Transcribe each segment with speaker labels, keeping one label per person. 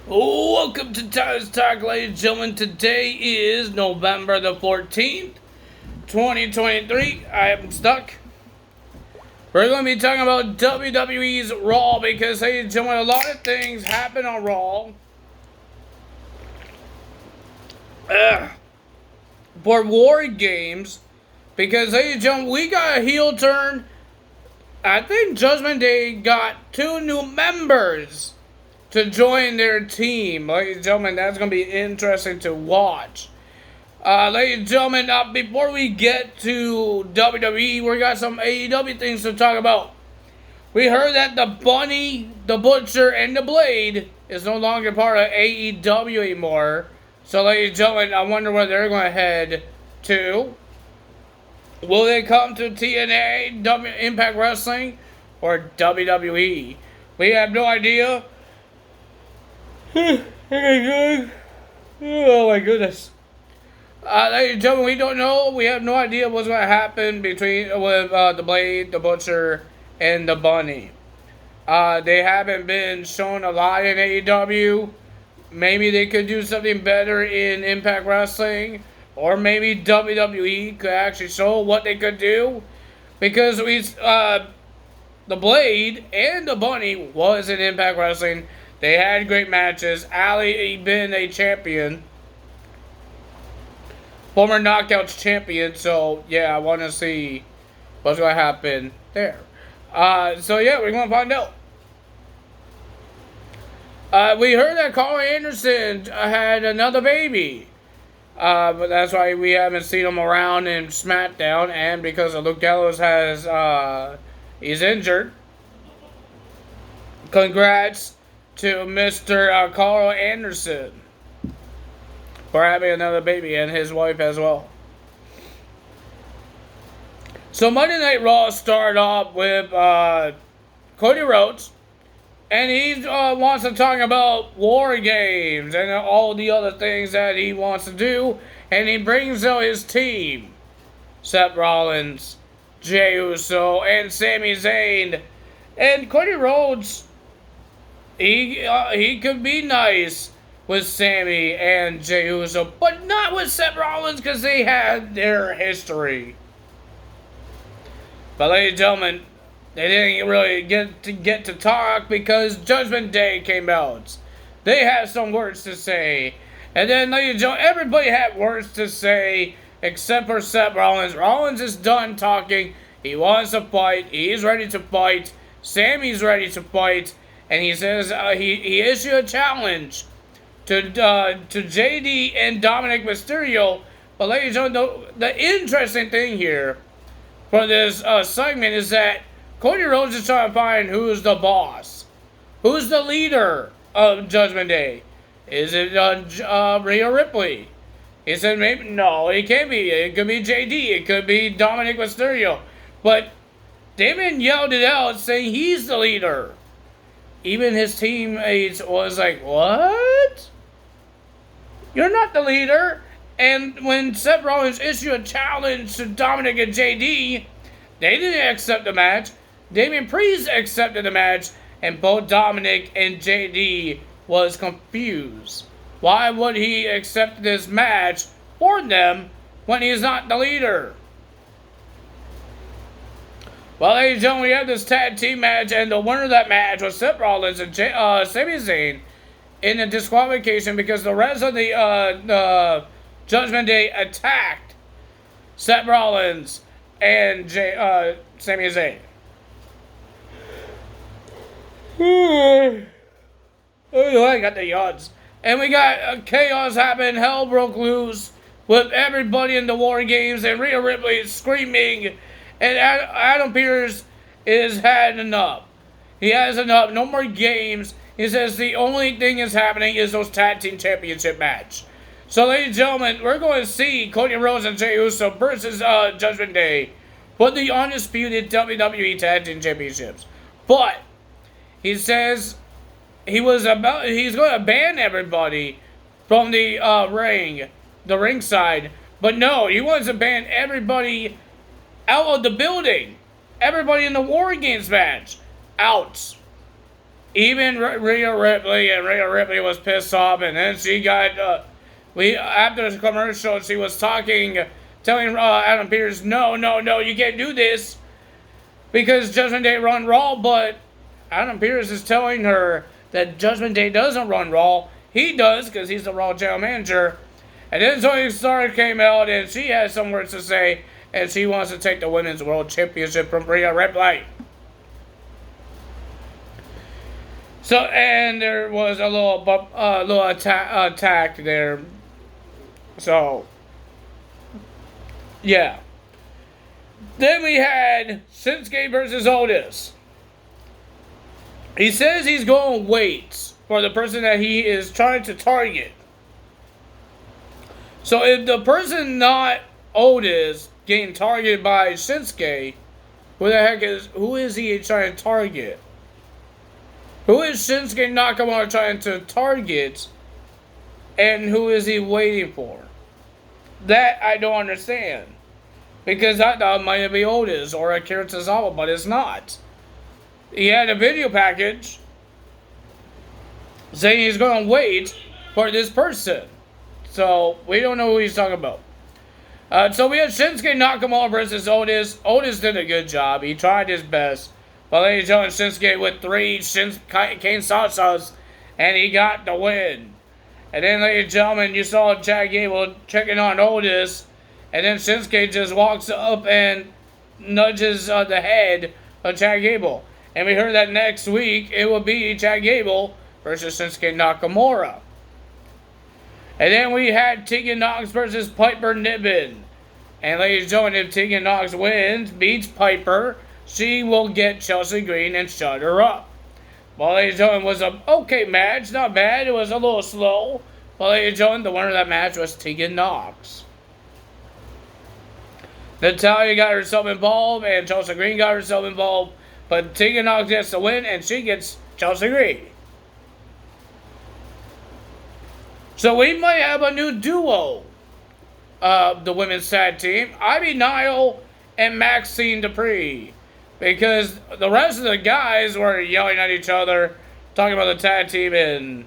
Speaker 1: Welcome to Tyler's Talk, ladies and gentlemen. Today is November the 14th, 2023. I am stuck. We're going to be talking about WWE's Raw because, ladies and gentlemen, a lot of things happen on Raw. For War Games, because, ladies and gentlemen, we got a heel turn. I think Judgment Day got 2 new members to join their team. Ladies and gentlemen, that's going to be interesting to watch. Ladies and gentlemen, before we get to WWE, we got some AEW things to talk about. We heard that the Bunny, the Butcher, and the Blade is no longer part of AEW anymore. So, ladies and gentlemen, I wonder where they're going to head to. Will they come to TNA, Impact Wrestling, or WWE? We have no idea. Oh my goodness. Ladies and gentlemen, we don't know. We have no idea what's going to happen with the Blade, the Butcher, and the Bunny. They haven't been shown a lot in AEW. Maybe they could do something better in Impact Wrestling. Or maybe WWE could actually show what they could do. Because the Blade and the Bunny was in Impact Wrestling. They had great matches. Ali been a champion. Former Knockouts champion. So, yeah, I want to see what's going to happen there. So, yeah, we're going to find out. We heard that Carl Anderson had another baby. But that's why we haven't seen him around in SmackDown. And because Luke Gallows he's injured. Congrats to Mr. Carl Anderson for having another baby, and his wife as well. So Monday Night Raw started off with Cody Rhodes, and he wants to talk about War Games and all the other things that he wants to do, and he brings out his team: Seth Rollins, Jey Uso, and Sami Zayn. And Cody Rhodes, he could be nice with Sami and Jey Uso, but not with Seth Rollins because they had their history. But ladies and gentlemen, they didn't really get to talk because Judgment Day came out. They had some words to say. And then, ladies and gentlemen, everybody had words to say except for Seth Rollins. Rollins is done talking. He wants to fight. He's ready to fight. Sami's ready to fight. And he says he issued a challenge to JD and Dominic Mysterio. But ladies and gentlemen, the interesting thing here for this segment is that Cody Rhodes is trying to find who's the boss. Who's the leader of Judgment Day? Is it Rhea Ripley? He said maybe, no, it can't be. It could be JD. It could be Dominic Mysterio. But Damon yelled it out saying he's the leader. Even his teammates was like, what? You're not the leader. And when Seth Rollins issued a challenge to Dominic and JD, they didn't accept the match. Damian Priest accepted the match, and both Dominic and JD was confused. Why would he accept this match for them when he's not the leader? Well, ladies and gentlemen, we have this tag team match, and the winner of that match was Seth Rollins and Sami Zayn in a disqualification because the rest of the Judgment Day attacked Seth Rollins and Sami Zayn. Oh, I got the yawns. And we got chaos happen. Hell broke loose with everybody in the War Games, and Rhea Ripley screaming. And Adam Pearce is had enough. He has enough. No more games. He says the only thing that's happening is those tag team championship match. So, ladies and gentlemen, we're going to see Cody Rhodes and Jey Uso versus Judgment Day for the undisputed WWE Tag Team Championships. But he says he's going to ban everybody from the ringside. But no, he wants to ban everybody out of the building. Everybody in the War Games match out. even Rhea Ripley, and Rhea Ripley was pissed off, and then she got after the commercial, she was talking, telling Adam Pearce, no, you can't do this because Judgment Day run Raw, but Adam Pearce is telling her that Judgment Day doesn't run Raw. He does because he's the Raw general manager. And then Zoe Stark came out and she has some words to say, and she wants to take the Women's World Championship from Rhea Ripley. So, and there was a little attack there. So, yeah. Then we had Shinsuke versus Otis. He says he's going to wait for the person that he is trying to target. So if the person not Otis getting targeted by Shinsuke, who is he trying to target? Who is Shinsuke Nakamura trying to target? And who is he waiting for? That I don't understand. Because I thought it might be Otis or Akira Tozawa, but it's not. He had a video package saying he's going to wait for this person. So, we don't know who he's talking about. So, we had Shinsuke Nakamura versus Otis. Otis did a good job. He tried his best. But ladies and gentlemen, Shinsuke with 3 Kane Salsas, and he got the win. And then, ladies and gentlemen, you saw Chad Gable checking on Otis. And then Shinsuke just walks up and nudges the head of Chad Gable. And we heard that next week it will be Chad Gable versus Shinsuke Nakamura. And then we had Tegan Nox versus Piper Niven. And ladies and gentlemen, if Tegan Nox wins, beats Piper, she will get Chelsea Green and shut her up. Well, ladies and gentlemen, it was an okay match. Not bad. It was a little slow. But ladies and gentlemen, the winner of that match was Tegan Nox. Natalya got herself involved, and Chelsea Green got herself involved. But Tegan Nox gets the win, and she gets Chelsea Green. So we might have a new duo of the women's tag team. Ivy Nile and Maxine Dupree. Because the rest of the guys were yelling at each other, talking about the tag team and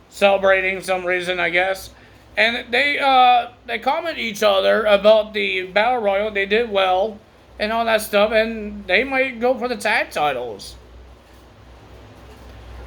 Speaker 1: celebrating some reason, I guess. And they comment each other about the Battle Royal. They did well and all that stuff, and they might go for the tag titles.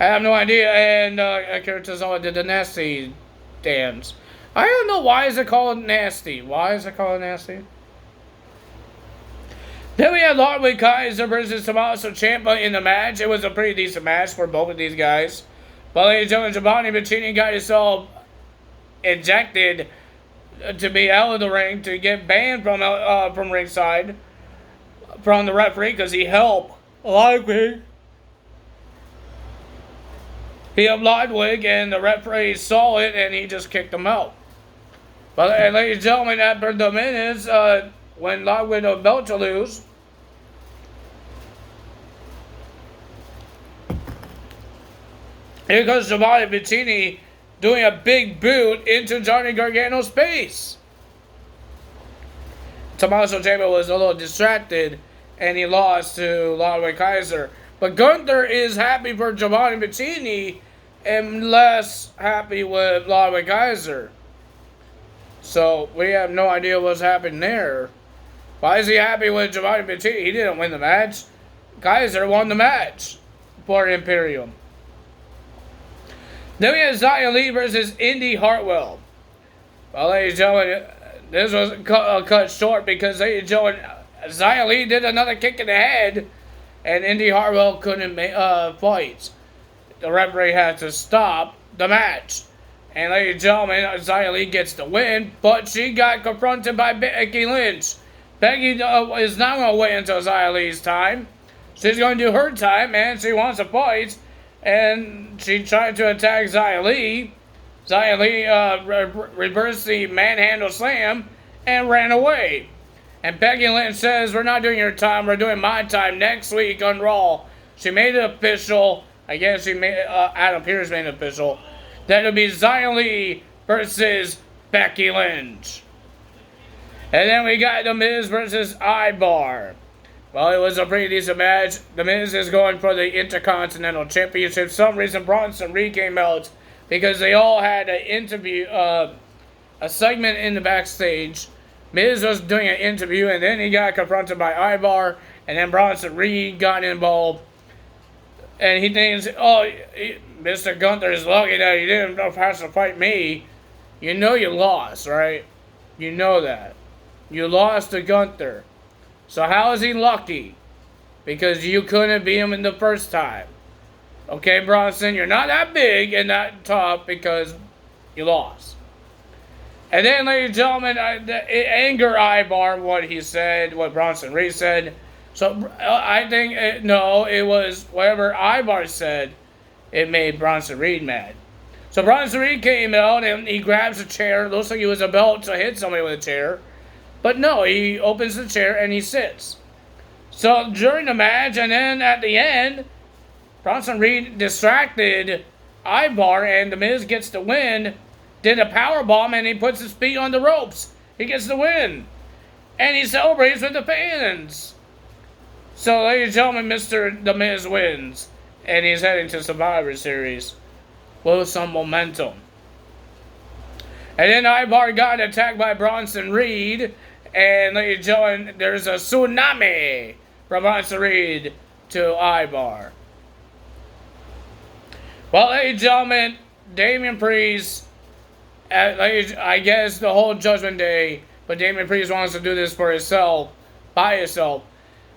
Speaker 1: I have no idea. And Akira Tozawa did the nasty dance. I don't know why is it called nasty. Why is it called nasty? Then we had Ludwig Kaiser versus Tommaso Ciampa in the match. It was a pretty decent match for both of these guys. But ladies and gentlemen, Giovanni Bacchini got himself ejected to be out of the ring, to get banned from ringside from the referee because he helped Ludwig. He helped Ludwig, and the referee saw it, and he just kicked him out. But ladies and gentlemen, after the minutes, when Ludwig was about to lose, here comes Giovanni Bacchini doing a big boot into Johnny Gargano's face. Tommaso Ciampa was a little distracted, and he lost to Ludwig Kaiser. But Gunther is happy for Giovanni Bacchini and less happy with Ludwig Kaiser. So we have no idea what's happening there. Why is he happy with Giovanni Bacchini? He didn't win the match. Kaiser won the match for Imperium. Then we had Xia Li versus Indy Hartwell. Well, ladies and gentlemen, this was cut short because, ladies and gentlemen, Xia Li did another kick in the head, and Indy Hartwell couldn't fight. The referee had to stop the match. And, ladies and gentlemen, Xia Li gets the win, but she got confronted by Becky Lynch. Becky is not going to wait until Xia Li's time. She's going to do her time, and she wants to fight. And she tried to attack Xia Li. Xia Li reversed the manhandle slam and ran away. And Becky Lynch says, we're not doing your time, we're doing my time next week on Raw. She made it official. I guess she made Adam Pearce made it official. That it'll be Xia Li versus Becky Lynch. And then we got The Miz versus Ivar. Well, it was a pretty decent match. The Miz is going for the Intercontinental Championship. For some reason, Bronson Reed came out because they all had an interview, a segment in the backstage. Miz was doing an interview, and then he got confronted by Ivar, and then Bronson Reed got involved. And he thinks, oh, Mr. Gunther is lucky that he didn't have to fight me. You know you lost, right? You know that. You lost to Gunther. So how is he lucky? Because you couldn't beat him in the first time. Okay, Bronson, you're not that big and that tough because you lost. And then, ladies and gentlemen, it angered Ivar what he said, what Bronson Reed said. So I think, it was whatever Ivar said, it made Bronson Reed mad. So Bronson Reed came out and he grabs a chair. Looks like he was about to hit somebody with a chair. But no, he opens the chair and he sits. So during the match and then at the end, Bronson Reed distracted Ivar and The Miz gets the win. Did a powerbomb and he puts his feet on the ropes. He gets the win. And he celebrates with the fans. So ladies and gentlemen, Mr. The Miz wins. And he's heading to Survivor Series with some momentum. And then Ivar got attacked by Bronson Reed. And ladies and gentlemen, there's a tsunami from Bronson Reed to Ivar. Well, ladies and gentlemen, Damian Priest, I guess the whole Judgment Day, but Damian Priest wants to do this for himself, by himself.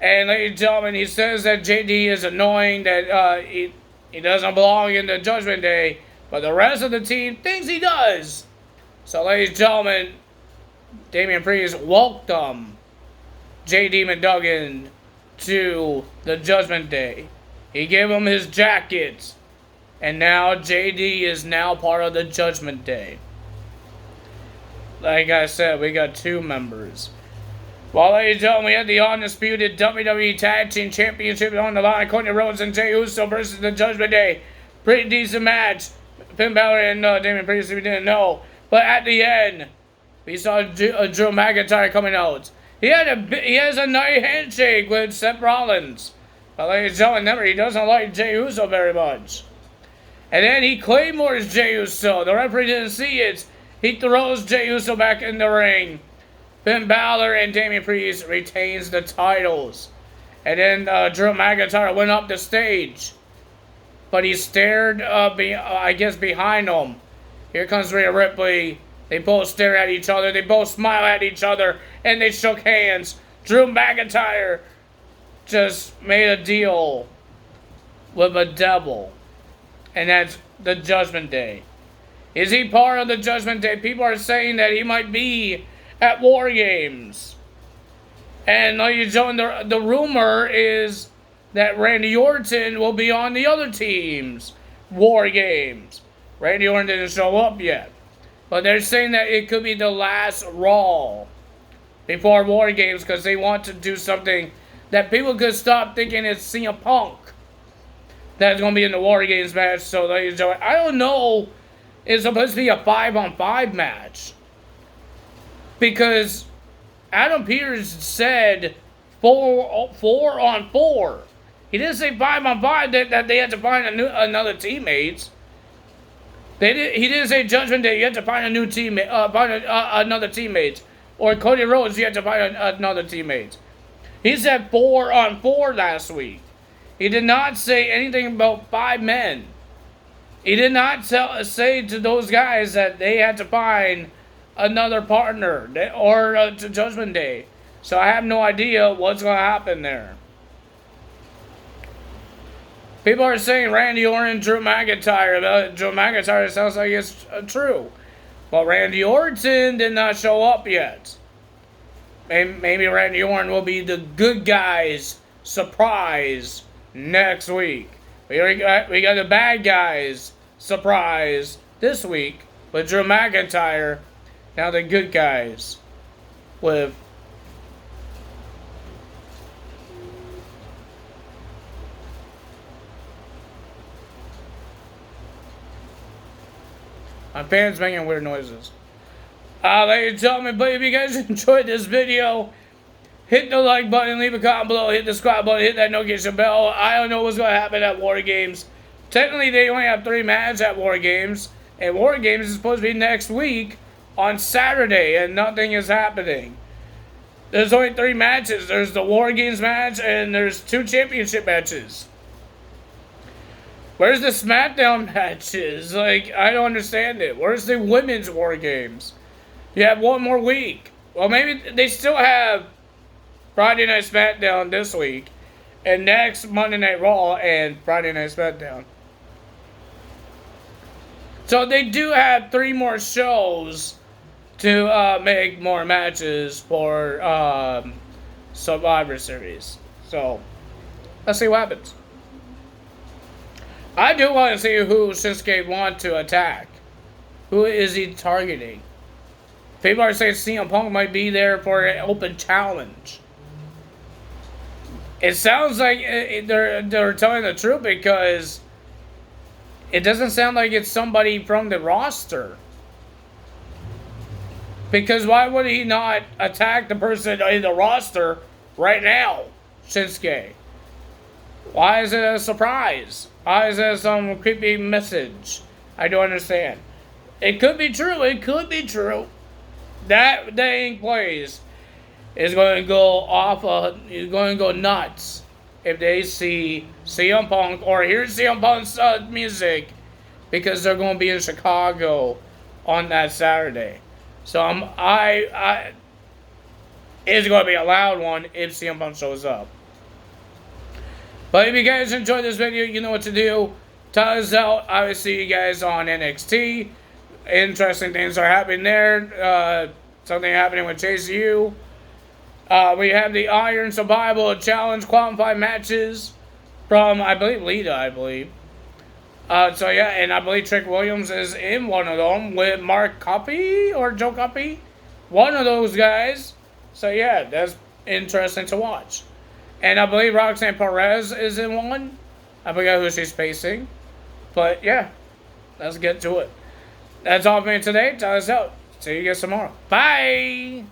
Speaker 1: And ladies and gentlemen, he says that JD is annoying, that he doesn't belong in the Judgment Day, but the rest of the team thinks he does. So ladies and gentlemen, Damian Priest welcomed JD McDuggan to the Judgment Day. He gave him his jacket. And now JD is now part of the Judgment Day. Like I said, we got 2 members. Well, ladies and gentlemen, we had the undisputed WWE Tag Team Championship on the line. Cody Rhodes and Jey Uso versus the Judgment Day. Pretty decent match. Finn Balor and Damian Priest, if you didn't know. But at the end, we saw Drew McIntyre coming out. He has a nice handshake with Seth Rollins. But ladies and gentlemen, remember, he doesn't like Jey Uso very much. And then he claymores Jey Uso. The referee didn't see it. He throws Jey Uso back in the ring. Finn Balor and Damian Priest retains the titles. And then Drew McIntyre went up the stage. But he stared, I guess, behind him. Here comes Rhea Ripley. They both stare at each other. They both smile at each other. And they shook hands. Drew McIntyre just made a deal with a devil. And that's the Judgment Day. Is he part of the Judgment Day? People are saying that he might be at War Games. And the rumor is that Randy Orton will be on the other team's War Games. Randy Orton didn't show up yet. But they're saying that it could be the last Raw before War Games because they want to do something that people could stop thinking it's CM Punk that's going to be in the War Games match. So, ladies and gentlemen, I don't know. It's supposed to be a 5-on-5 match. Because Adam Pearce said 4-on-4. He didn't say 5-on-5 that they had to find another teammate. He didn't say Judgment Day you had to find a new teammate, another teammate. Or Cody Rhodes you had to find another teammate. He said 4-on-4 last week. He did not say anything about 5 men. He did not say to those guys that they had to find another partner or to Judgment Day. So I have no idea what's going to happen there. People are saying Randy Orton, Drew McIntyre. Drew McIntyre sounds like it's true. But Randy Orton did not show up yet. Maybe Randy Orton will be the good guys' surprise next week. We got the bad guys surprise this week with Drew McIntyre. Now the good guys with my fans making weird noises. Ladies and gentlemen, but if you guys enjoyed this video, Hit the like button, leave a comment below, hit the subscribe button, hit that notification bell. I don't know what's going to happen at War Games. Technically, they only have 3 matches at War Games, and War Games is supposed to be next week on Saturday, and nothing is happening. There's only 3 matches. There's the War Games match, and there's 2 championship matches. Where's the SmackDown matches? Like, I don't understand it. Where's the women's War Games? You have 1 more week. Well, maybe they still have Friday Night SmackDown this week, and next Monday Night Raw and Friday Night SmackDown. So they do have 3 more shows to make more matches for Survivor Series. So let's see what happens. I do want to see who Shinsuke wants to attack. Who is he targeting? People are saying CM Punk might be there for an open challenge. It sounds like they're telling the truth because it doesn't sound like it's somebody from the roster. Because why would he not attack the person in the roster right now, Shinsuke? Why is it a surprise? Why is it some creepy message? I don't understand. It could be true. It could be true. That dang place is going to go is going to go nuts if they see CM Punk or hear CM Punk's music, because they're going to be in Chicago on that Saturday. So it's going to be a loud one if CM Punk shows up. But if you guys enjoyed this video, you know what to do. Tell us out. I will see you guys on NXT. Interesting things are happening there. Something happening with Chase U. We have the Iron Survival Challenge qualified matches from, I believe, Lita, So, yeah, and I believe Trick Williams is in one of them with Mark Coppy or Joe Coppy. One of those guys. So, yeah, that's interesting to watch. And I believe Roxanne Perez is in one. I forget who she's facing. But, yeah, let's get to it. That's all for me today. Tell us out. See you guys tomorrow. Bye!